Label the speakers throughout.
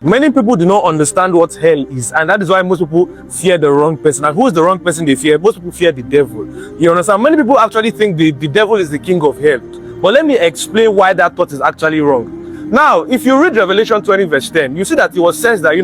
Speaker 1: Many people do not understand what hell is, and that is why most people fear the wrong person. And who is the wrong person they fear? Most people fear the devil. You understand? Many people actually think the devil is the king of hell. But let me explain why that thought is actually wrong. Now, if you read Revelation 20 verse 10, you see that it was said that,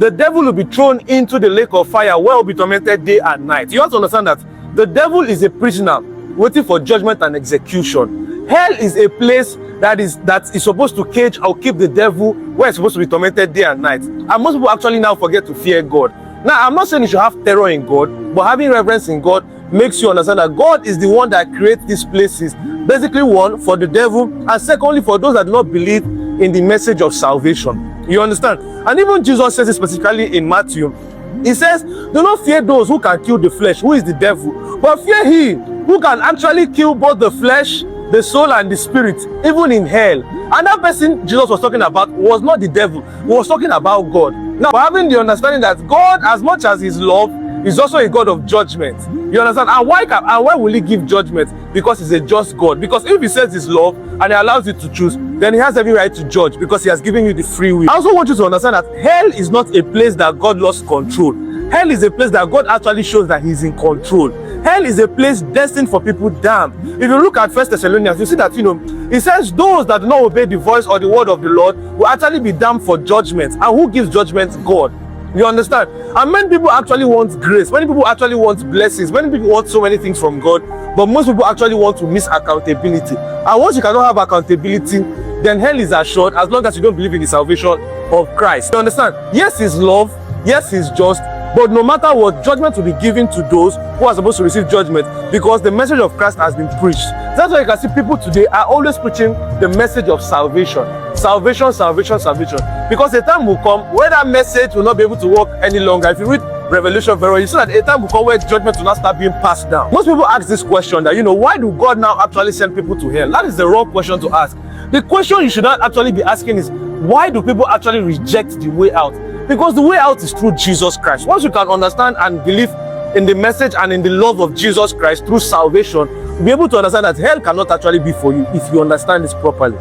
Speaker 1: the devil will be thrown into the lake of fire where will be tormented day and night. You have to understand that the devil is a prisoner waiting for judgment and execution. Hell is a place that is supposed to cage or keep the devil where it's supposed to be tormented day and night. And most people actually now forget to fear God. Now, I'm not saying you should have terror in God, but having reverence in God makes you understand that God is the one that creates these places. Basically, one, for the devil, and secondly, for those that do not believe in the message of salvation. You understand? And even Jesus says it specifically in Matthew. He says, do not fear those who can kill the flesh, who is the devil, but fear him who can actually kill both the flesh, the soul, and the spirit, even in hell. And that person Jesus was talking about was not the devil. He was talking about God. Now, having the understanding that God, as much as his love, is also a God of judgment. You understand? And why will he give judgment? Because he's a just God. Because if he says his love and he allows you to choose, then he has every right to judge because he has given you the free will. I also want you to understand that hell is not a place that God lost control. Hell is a place that God actually shows that he's in control. Hell is a place destined for people damned. If you look at 1 Thessalonians, you see that, it says those that do not obey the voice or the word of the Lord will actually be damned for judgment. And who gives judgment? God. You understand? And many people actually want grace. Many people actually want blessings. Many people want so many things from God. But most people actually want to miss accountability. And once you cannot have accountability, then hell is assured as long as you don't believe in the salvation of Christ. You understand? Yes, he's love. Yes, he's just. But no matter what, judgment will be given to those who are supposed to receive judgment because the message of Christ has been preached. That's why you can see people today are always preaching the message of salvation. Salvation, salvation, salvation. Because a time will come where that message will not be able to work any longer. If you read Revelation very well, you see that a time will come where judgment will not start being passed down. Most people ask this question that, why do God now actually send people to hell? That is the wrong question to ask. The question you should not actually be asking is, why do people actually reject the way out? Because the way out is through Jesus Christ. Once you can understand and believe in the message and in the love of Jesus Christ through salvation, you'll be able to understand that hell cannot actually be for you if you understand this properly.